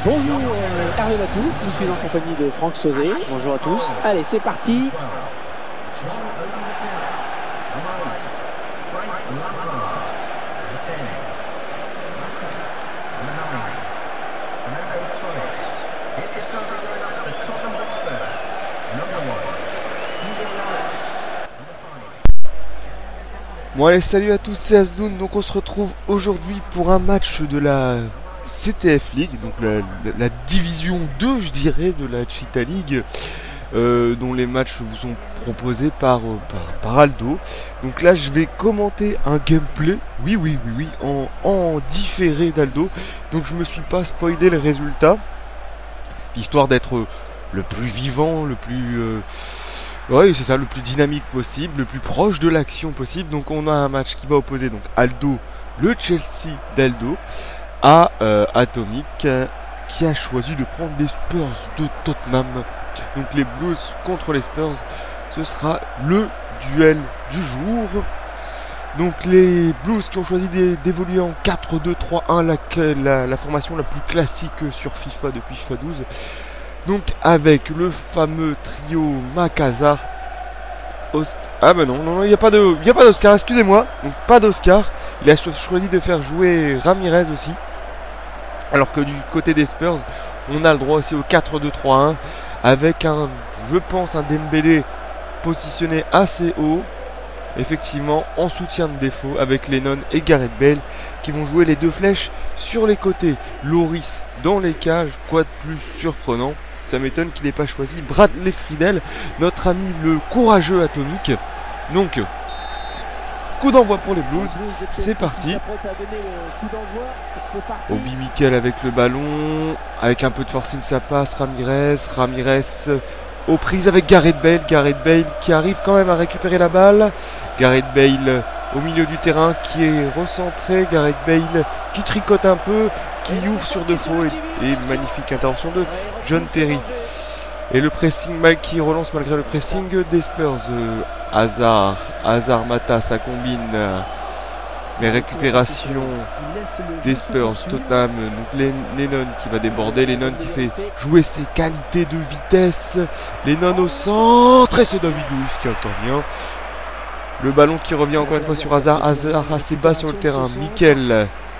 Bonjour Hervé Matou, je suis en compagnie de Franck Sauzet. Bonjour à tous. Allez, c'est parti. Bon allez, salut à tous, c'est Asdoun. Donc on se retrouve aujourd'hui pour un match de la CTF League, donc la division 2 je dirais de la Cheetah League, dont les matchs vous sont proposés par Aldo. Donc là je vais commenter un gameplay, oui, en différé d'Aldo. Donc je me suis pas spoilé le résultat, histoire d'être le plus vivant, le plus... oui, c'est ça, le plus dynamique possible, le plus proche de l'action possible. Donc on a un match qui va opposer donc Aldo, le Chelsea d'Aldo, à Atomic, qui a choisi de prendre les Spurs de Tottenham. Donc les Blues contre les Spurs, ce sera le duel du jour. Donc les Blues qui ont choisi d'évoluer en 4-2-3-1, la formation la plus classique sur FIFA depuis FIFA 12. Donc avec le fameux trio Macazar, ah ben non, il n'y a pas d'Oscar, excusez-moi, donc pas d'Oscar. Il a choisi de faire jouer Ramirez aussi, alors que du côté des Spurs, on a le droit aussi au 4-2-3-1, avec je pense un Dembélé positionné assez haut, effectivement en soutien de défaut, avec Lennon et Gareth Bale qui vont jouer les deux flèches sur les côtés. Loris dans les cages, quoi de plus surprenant? Ça m'étonne qu'il n'ait pas choisi Bradley Friedel, notre ami le courageux Atomic. Donc, coup d'envoi pour les Blues, c'est parti. Obi Mikel avec le ballon, avec un peu de forcing ça passe, Ramirez aux prises avec Gareth Bale qui arrive quand même à récupérer la balle. Gareth Bale au milieu du terrain qui est recentré, Gareth Bale qui tricote un peu, qui ouvre sur défaut et magnifique intervention de John Terry. Et le pressing qui relance malgré le pressing des Spurs. Hazard Mata, ça combine. Mais récupération des Spurs, Tottenham, donc Lennon qui va déborder, Lennon qui fait jouer ses qualités de vitesse, Lennon au centre et c'est David Luiz qui intervient. Le ballon qui revient encore une fois sur Hazard assez bas sur le terrain,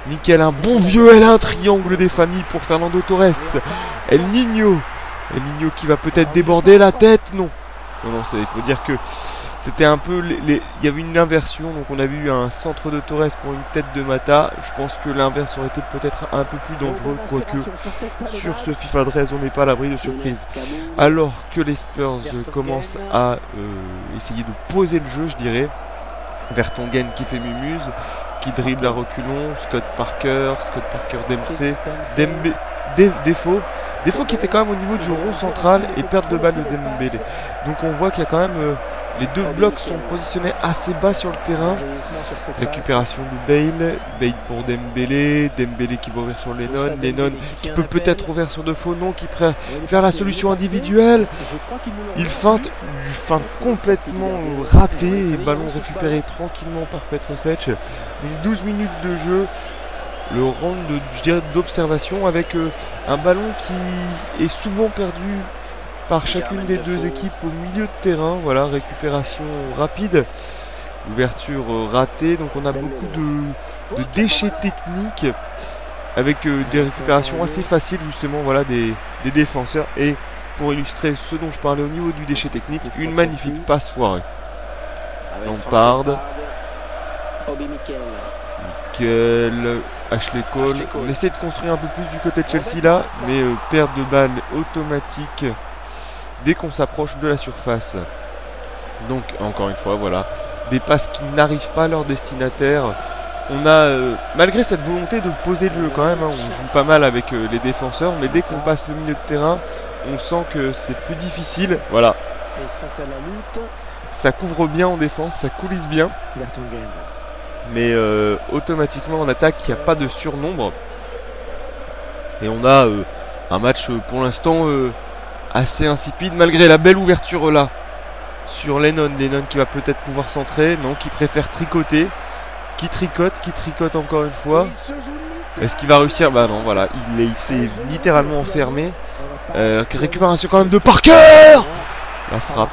Mikel, un bon vieux L1 triangle des familles pour Fernando Torres. El Niño qui va peut-être déborder la tête. Non, il faut dire que c'était un peu... Il y avait une inversion, donc on a vu un centre de Torres pour une tête de Mata. Je pense que l'inverse aurait été peut-être un peu plus dangereux, quoique sur ce FIFA 13 on n'est pas à l'abri de surprise. Alors que les Spurs commencent à essayer de poser le jeu, je dirais. Vertonghen qui fait mumuse, qui dribble à reculons, Scott Parker Dempsey, Défaut qui était quand même au niveau du rond central et perte de balle de Dembélé. Donc on voit qu'il y a quand même les deux blocs sont positionnés assez bas sur le terrain. Récupération de Bale pour Dembélé qui va ouvrir sur Lennon qui peut peut-être ouvrir sur Defoe, non, qui préfère la solution individuelle. Il feinte complètement raté et ballon récupéré tranquillement par Petrovic. Donc 12 minutes de jeu. Le round d'observation avec un ballon qui est souvent perdu par chacune des deux équipes au milieu de terrain. Voilà, récupération rapide, ouverture ratée. Donc on a beaucoup de déchets techniques avec des récupérations assez faciles justement, voilà, des défenseurs. Et pour illustrer ce dont je parlais au niveau du déchet technique, une magnifique passe foirée. Lampard, Ashley Cole. On essaie de construire un peu plus du côté de Chelsea là, mais perte de balle automatique dès qu'on s'approche de la surface. Donc encore une fois, voilà, des passes qui n'arrivent pas à leur destinataire. On a, malgré cette volonté de poser le jeu quand même, on joue pas mal avec les défenseurs, mais dès qu'on passe le milieu de terrain, on sent que c'est plus difficile. Voilà, ça couvre bien en défense, ça coulisse bien. Mais automatiquement en attaque, il n'y a pas de surnombre. Et on a un match pour l'instant assez insipide, malgré la belle ouverture là sur Lennon qui va peut-être pouvoir centrer, non, qui préfère tricoter, qui tricote encore une fois. Est-ce qu'il va réussir? Bah non, voilà, il s'est littéralement enfermé. Récupération quand même de Parker. La frappe.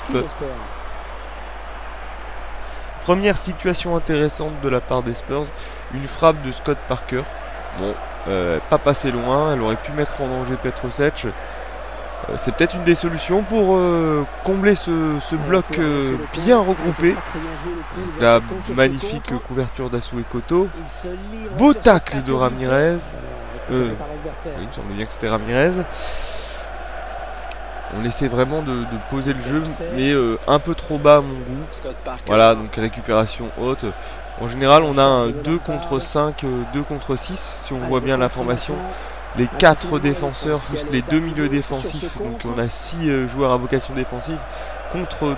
Première situation intéressante de la part des Spurs. Une frappe de Scott Parker. Bon, pas passé loin. Elle aurait pu mettre en danger Petrovic. C'est peut-être une des solutions pour combler ce bloc bien regroupé. Donc, la magnifique couverture d'Asou et Koto. Beau tacle de Ramirez. Oui, il me semble bien que c'était Ramirez. On essaie vraiment de poser le jeu, mais un peu trop bas à mon goût. Voilà, donc récupération haute. En général, on a un 2 contre 5, 2 contre 6, si on voit bien la formation. Les 4 défenseurs plus les 2 milieux défensifs, donc on a 6 joueurs à vocation défensive contre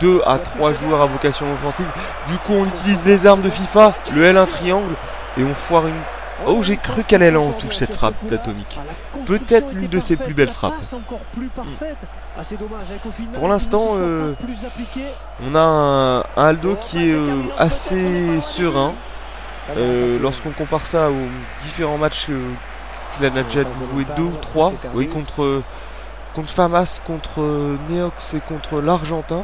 2 à 3 joueurs à vocation offensive. Du coup on utilise les armes de FIFA, le L1 triangle, et on foire une... Oh, j'ai cru qu'elle allait en touche cette frappe d'Atomic. Peut-être l'une de ses plus belles frappes. Pour l'instant, on a un Aldo qui est assez serein. Lorsqu'on compare ça aux différents matchs qu'il a déjà joué 2 ou 3, oui, contre Famas, contre Neox et contre l'Argentin.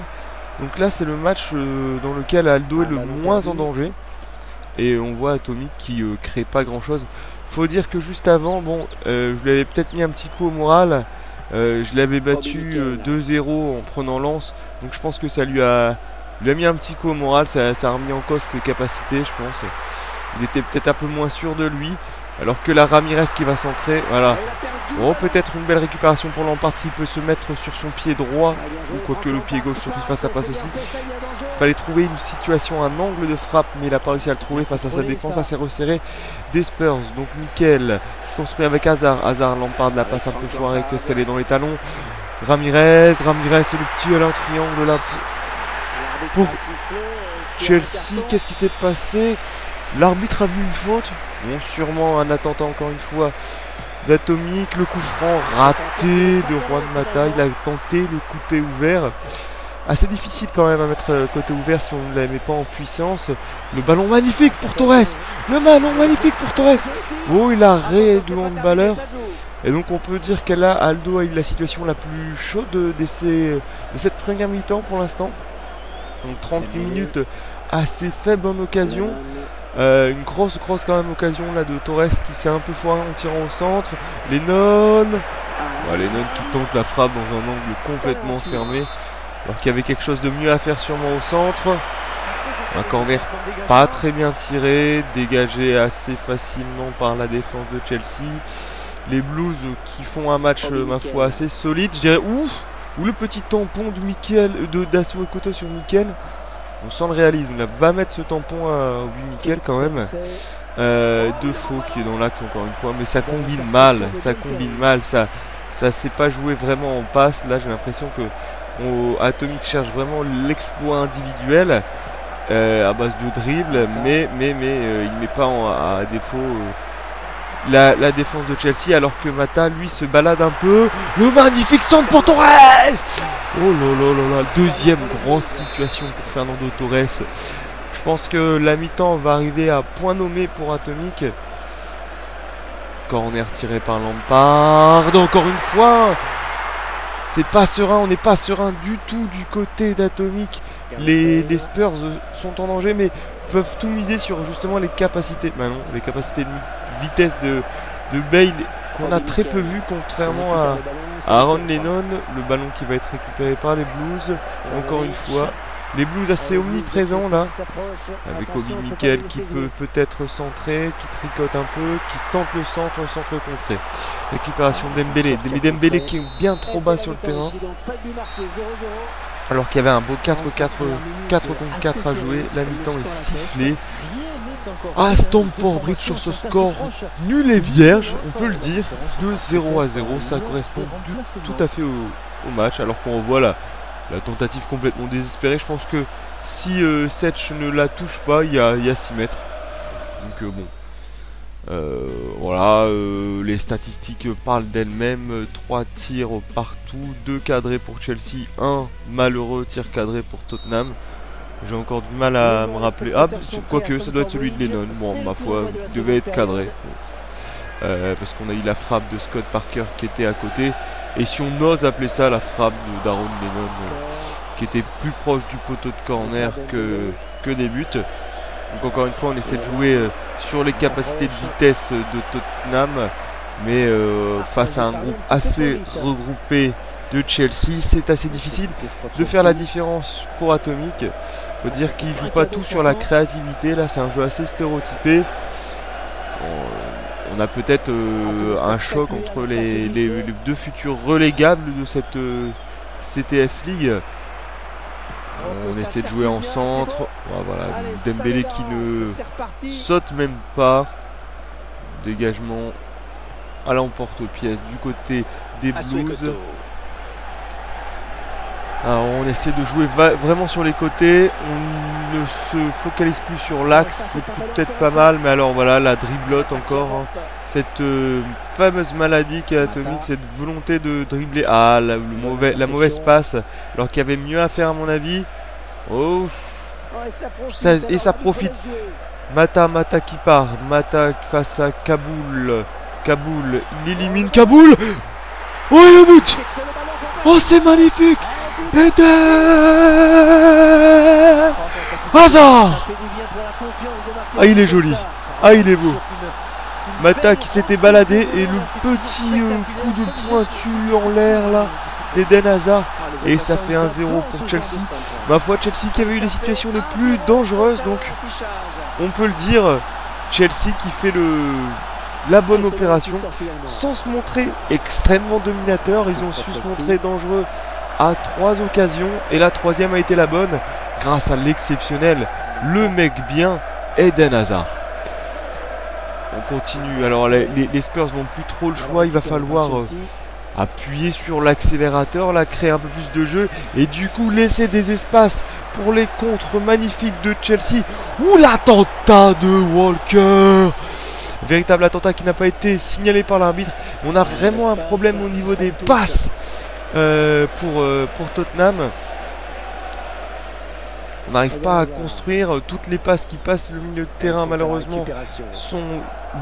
Donc là c'est le match dans lequel Aldo est le moins en danger. Et on voit Atomic qui crée pas grand chose. Faut dire que juste avant, bon, je lui avais peut-être mis un petit coup au moral. Je l'avais battu 2-0 en prenant lance. Donc je pense que ça lui a mis un petit coup au moral. Ça a remis en cause ses capacités, je pense. Il était peut-être un peu moins sûr de lui. Alors que la Ramirez qui va centrer, voilà. Bon, peut-être une belle récupération pour Lampard s'il peut se mettre sur son pied droit. Ou quoique le pied gauche sur FIFA ça passe aussi. Il fallait trouver une situation, un angle de frappe, mais il n'a pas réussi à le trouver face à sa défense assez resserrée des Spurs. Donc Mikel qui construit avec Hazard. Hazard, Lampard la passe un peu foirée, qu'est-ce qu'elle est dans les talons. Ramirez, c'est le petit L1 triangle là pour Chelsea. Qu'est-ce qui s'est passé? L'arbitre a vu une faute. Bon, sûrement un attentat encore une fois d'Atomic. Le coup franc raté de Juan Mata. Il a tenté le côté ouvert. Assez difficile quand même à mettre côté ouvert si on ne la met pas en puissance. Le ballon magnifique pour Torres. Oh, il a arrêté du handballeur. Et donc on peut dire Aldo a eu la situation la plus chaude de cette première mi-temps pour l'instant. Donc 30 minutes assez faible en occasion. Une grosse quand même occasion là de Torres qui s'est un peu foiré en tirant au centre. Lennon qui tente la frappe dans un angle complètement fermé, alors qu'il y avait quelque chose de mieux à faire sûrement au centre. Un corner pas très bien tiré, dégagé assez facilement par la défense de Chelsea. Les Blues qui font un match ma foi assez solide, je dirais. Ou le petit tampon de Mikel, d'Asou et Koto sur Mikel. On sent le réalisme, là, va mettre ce tampon à Mikel quand même. De faux qui est dans l'axe encore une fois, mais ça combine mal, ça s'est pas joué vraiment en passe. Là j'ai l'impression que Atomic cherche vraiment l'exploit individuel à base de dribble, mais il met pas à défaut la défense de Chelsea, alors que Mata lui se balade un peu. Le magnifique centre pour Torres. Oh là, deuxième grosse situation pour Fernando Torres. Je pense que la mi-temps va arriver à point nommé pour Atomic. Corner tiré par Lampard. Encore une fois, c'est pas serein, on n'est pas serein du tout du côté d'Atomic. Les Spurs sont en danger, mais peuvent tout miser sur justement les capacités. Ben non, les capacités de vitesse de Bale qu'on a très peu vu, contrairement à Aaron Lennon. Le ballon qui va être récupéré par les Blues. Encore une fois, les Blues assez omniprésents là, avec Obi Mikel qui peut peut-être centrer, qui tricote un peu, qui tente le centre contré. Récupération Dembélé qui est bien trop bas sur le terrain, alors qu'il y avait un beau 4 contre 4 à jouer. La mi-temps est sifflée à Stamford Bridge sur ce score nul et vierge, on peut le dire, 2-0 à 0. Ça correspond tout à fait au match, alors qu'on revoit la tentative complètement désespérée. Je pense que si Setch ne la touche pas, il y a 6 mètres. Donc voilà, les statistiques parlent d'elles-mêmes. 3 tirs partout, 2 cadrés pour Chelsea, 1 malheureux tir cadré pour Tottenham. J'ai encore du mal à me rappeler. Ah, quoique, ça doit être celui de Lennon. Bon, ma foi, il devait être cadré. Parce qu'on a eu la frappe de Scott Parker qui était à côté. Et si on ose appeler ça la frappe d'Aaron Lennon, qui était plus proche du poteau de corner que des buts. Donc encore une fois, on essaie de jouer sur les capacités de vitesse de Tottenham. Mais face à un groupe assez regroupé de Chelsea, c'est assez difficile de faire la différence pour Atomic. Faut dire qu'il joue pas tout sur la créativité. Là, c'est un jeu assez stéréotypé. On a peut-être un choc entre les deux futurs relégables de cette CTF League. On essaie de jouer en centre. Voilà, Dembélé qui ne saute même pas. Dégagement à l'emporte-pièce du côté des Blues. Alors on essaie de jouer vraiment sur les côtés, on ne se focalise plus sur l'axe, c'est peut-être pas mal, mais alors voilà, la driblote encore, hein. Cette fameuse maladie qu'a Atomic, cette volonté de dribbler, ah la mauvaise passe, alors qu'il y avait mieux à faire à mon avis. Oh, et ça profite. Mata qui part, Mata face à Kaboul, il élimine Kaboul. Oh et le but. Oh c'est magnifique. Eden Hazard. Ah il est joli. Ah il est beau. Mata qui s'était baladé et le petit coup de pointu en l'air là d'Eden Hazard. Et ça fait 1-0 pour Chelsea. Ma foi, Chelsea qui avait eu les situations les plus dangereuses. Donc on peut le dire, Chelsea qui fait la bonne opération sans se montrer extrêmement dominateur. Ils ont su se montrer dangereux à 3 occasions et la troisième a été la bonne grâce à l'exceptionnel, le mec bien, Eden Hazard. On continue. Alors les Spurs n'ont plus trop le choix, il va falloir appuyer sur l'accélérateur, là, créer un peu plus de jeu et du coup laisser des espaces pour les contres magnifiques de Chelsea. Ouh, l'attentat de Walker! Véritable attentat qui n'a pas été signalé par l'arbitre. On a vraiment un problème au niveau des passes pour Tottenham. On n'arrive pas à construire. Toutes les passes qui passent le milieu de terrain malheureusement sont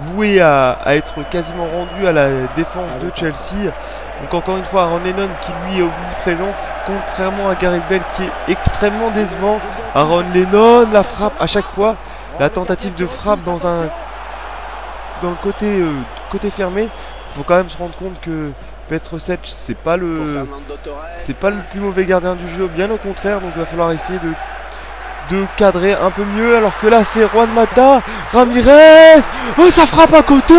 vouées à être quasiment rendues à la défense de Chelsea. Donc encore une fois Aaron Lennon qui lui est omniprésent, contrairement à Gareth Bale qui est extrêmement décevant. Aaron Lennon, la frappe à chaque fois, la tentative de frappe dans le côté fermé. Il faut quand même se rendre compte que Petr Cech c'est pas le plus mauvais gardien du jeu, bien au contraire. Donc il va falloir essayer de cadrer un peu mieux, alors que là c'est Juan Mata, Ramirez, oh ça frappe à côté.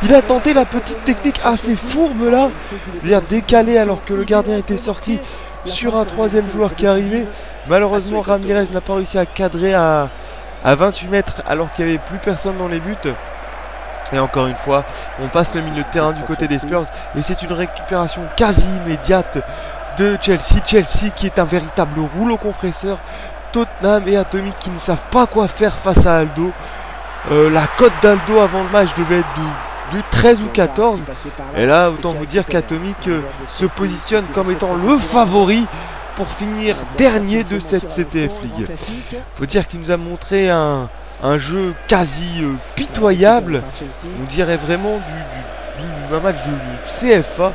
Il a tenté la petite technique assez fourbe là, c'est-à-dire décalé alors que le gardien était sorti sur un troisième joueur qui arrivait. Malheureusement Ramirez n'a pas réussi à cadrer à 28 mètres alors qu'il n'y avait plus personne dans les buts. Et encore une fois, on passe le milieu de terrain du côté des Spurs et c'est une récupération quasi immédiate de Chelsea. Chelsea qui est un véritable rouleau compresseur. Tottenham et Atomic qui ne savent pas quoi faire face à Aldo. La cote d'Aldo avant le match devait être de 13 ou 14. Et là, autant vous dire qu'Atomic se positionne comme étant le favori pour finir dernier de cette CTF League. Faut dire qu'il nous a montré un jeu quasi pitoyable. On dirait vraiment un match de CFA.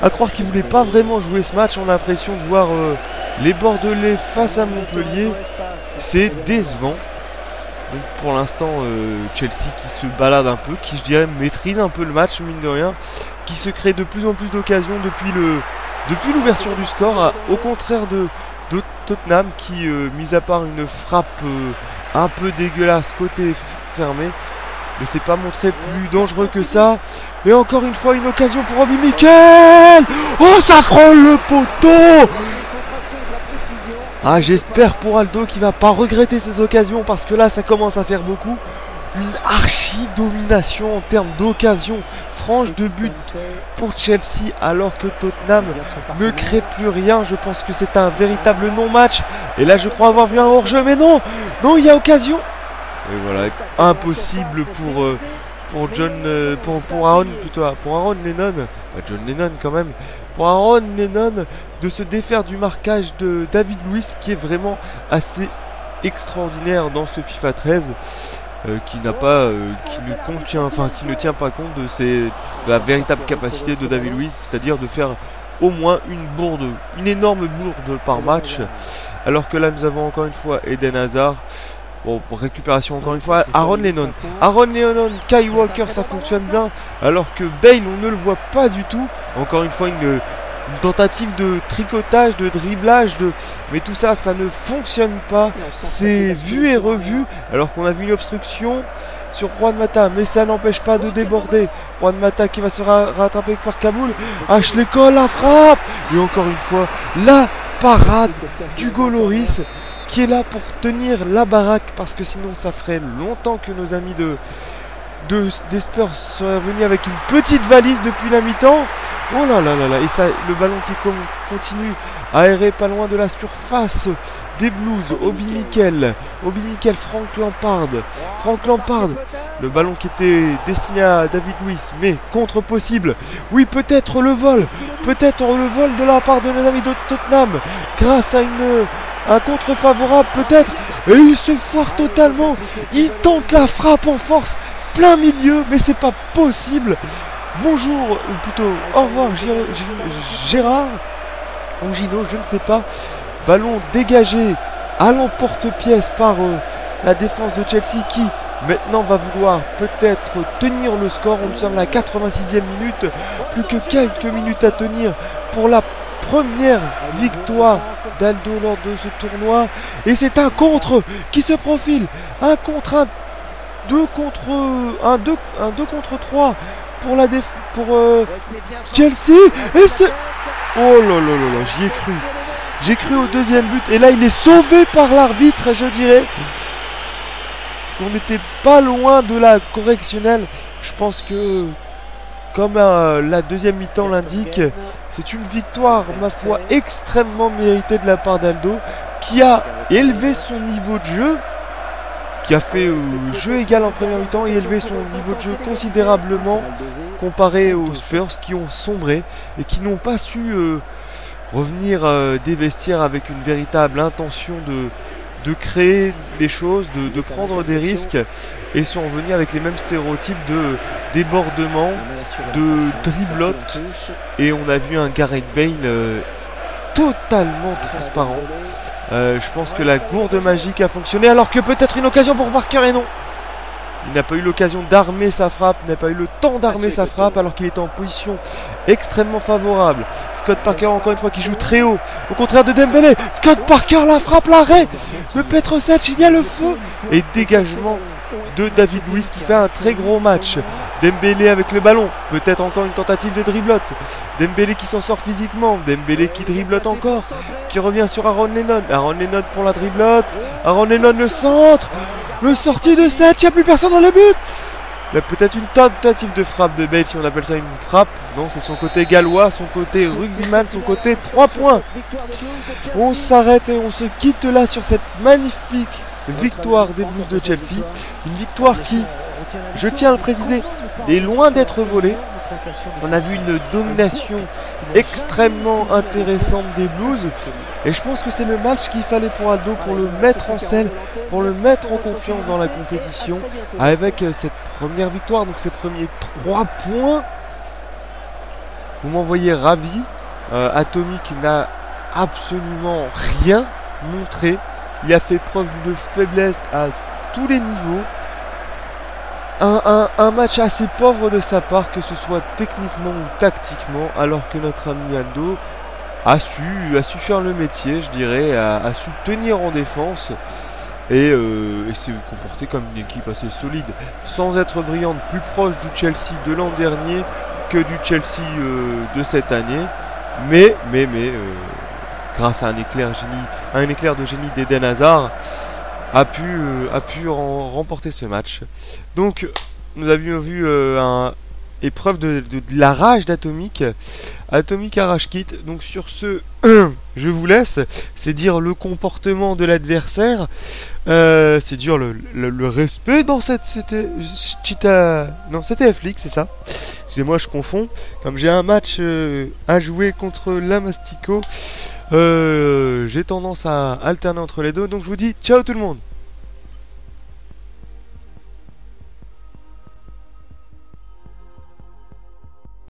À croire qu'il ne voulait pas vraiment jouer ce match. On a l'impression de voir les Bordelais face à Montpellier. C'est décevant. Donc pour l'instant Chelsea qui se balade un peu, qui je dirais maîtrise un peu le match mine de rien, qui se crée de plus en plus d'occasions depuis l'ouverture du score, au contraire de Tottenham qui, mis à part une frappe un peu dégueulasse côté fermé, ne s'est pas montré plus dangereux que ça. Et encore une fois une occasion pour Robbie Mikel. Oh ça frôle le poteau. Ah j'espère pour Aldo qu'il va pas regretter ces occasions, parce que là ça commence à faire beaucoup. Une archi-domination en termes d'occasions franches de but pour Chelsea, alors que Tottenham ne crée plus rien. Je pense que c'est un véritable non-match. Et là je crois avoir vu un hors-jeu, mais non, il y a occasion. Et voilà, impossible pour Aaron Lennon, pas John Lennon quand même, pour Aaron Lennon de se défaire du marquage de David Luiz qui est vraiment assez extraordinaire dans ce FIFA 13. Qui n'a pas, qui ne tient pas compte de la véritable capacité de David Luiz, c'est-à-dire de faire au moins une énorme bourde par match, alors que là nous avons encore une fois Eden Hazard. Bon, pour récupération encore une fois, Aaron Lennon, Kyle Walker, ça fonctionne bien, alors que Bale on ne le voit pas du tout. Encore une fois une tentative de tricotage, de driblage, mais tout ça, ça ne fonctionne pas. C'est vu et revu, alors qu'on a vu une obstruction sur Juan Mata, mais ça n'empêche pas de déborder. Juan Mata qui va se rattraper par Kaboul. Ashley Cole, la frappe. Et encore une fois, la parade d'Hugo Lloris qui est là pour tenir la baraque, parce que sinon ça ferait longtemps que nos amis des Spurs seraient venus avec une petite valise depuis la mi-temps. Oh là là là là, et ça, le ballon qui continue à errer pas loin de la surface des Blues. Obi Mikel, Frank Lampard, le ballon qui était destiné à David Luiz, mais contre possible. Oui, peut-être le vol de la part de nos amis de Tottenham, grâce à un contre favorable peut-être, et il se foire totalement. Il tente la frappe en force, plein milieu, mais c'est pas possible. Bonjour, ou plutôt au revoir Gérard, ou Gino, je ne sais pas. Ballon dégagé à l'emporte-pièce par la défense de Chelsea qui maintenant va vouloir peut-être tenir le score. On nous sommes à la 86e minute, plus que quelques minutes à tenir pour la première victoire d'Aldo lors de ce tournoi. Et c'est un contre qui se profile, un 2 contre 3 pour Chelsea. Et c'est... Oh là là là là, j'y ai cru. J'ai cru au deuxième but. Et là, il est sauvé par l'arbitre, je dirais. Parce qu'on n'était pas loin de la correctionnelle. Je pense que, comme la deuxième mi-temps l'indique, c'est une victoire, ma foi, extrêmement méritée de la part d'Aldo, qui a élevé son niveau de jeu, qui a fait jeu égal en première mi-temps et élevé son niveau de jeu considérablement comparé aux Spurs qui ont sombré et qui n'ont pas su revenir des vestiaires avec une véritable intention de créer des choses, de prendre des risques, et sont revenus avec les mêmes stéréotypes de débordement, de driblote, et on a vu un Gareth Bale totalement transparent. Je pense que la gourde magique a fonctionné, alors que peut-être une occasion pour Parker, et non. Il n'a pas eu l'occasion d'armer sa frappe, n'a pas eu le temps d'armer sa frappe, alors qu'il était en position extrêmement favorable. Scott Parker, encore une fois, qui joue très haut, au contraire de Dembélé. Scott Parker, la frappe, l'arrêt de Petrovic, il y a le feu. Et dégagement de David Luiz qui fait un très gros match. Dembélé avec le ballon, peut-être encore une tentative de driblote. Dembélé qui s'en sort physiquement, Dembélé qui driblote encore, qui revient sur Aaron Lennon. Aaron Lennon pour la driblote, Aaron Lennon le centre, le sorti de 7, il n'y a plus personne dans le but. Il y a peut-être une tentative de frappe de Bale, si on appelle ça une frappe. Non, c'est son côté gallois, son côté rugbyman, son côté 3 points. On s'arrête et on se quitte là sur cette magnifique victoire des Blues de Chelsea. Une victoire qui, je tiens à le préciser, est loin d'être volée. On a vu une domination extrêmement intéressante des Blues. Et je pense que c'est le match qu'il fallait pour Aldo, pour le mettre en selle, pour le mettre en confiance dans la compétition. Avec cette première victoire, donc ces premiers 3 points. Vous m'envoyez ravi. Atomic n'a absolument rien montré. Il a fait preuve de faiblesse à tous les niveaux. Un match assez pauvre de sa part, que ce soit techniquement ou tactiquement, alors que notre ami Aldo a su faire le métier, je dirais, a su tenir en défense et s'est comporté comme une équipe assez solide, sans être brillante, plus proche du Chelsea de l'an dernier que du Chelsea de cette année, mais grâce à un éclair de génie d'Eden Hazard, a pu remporter ce match. Donc nous avions vu épreuve de la rage d'Atomic. Atomic à rage kit. Donc sur ce, je vous laisse. C'est dire le comportement de l'adversaire. C'est dire le respect dans cette CTF League, c'est ça. excusez-moi, je confonds. Comme j'ai un match à jouer contre la Mastico, j'ai tendance à alterner entre les deux. Donc je vous dis ciao tout le monde.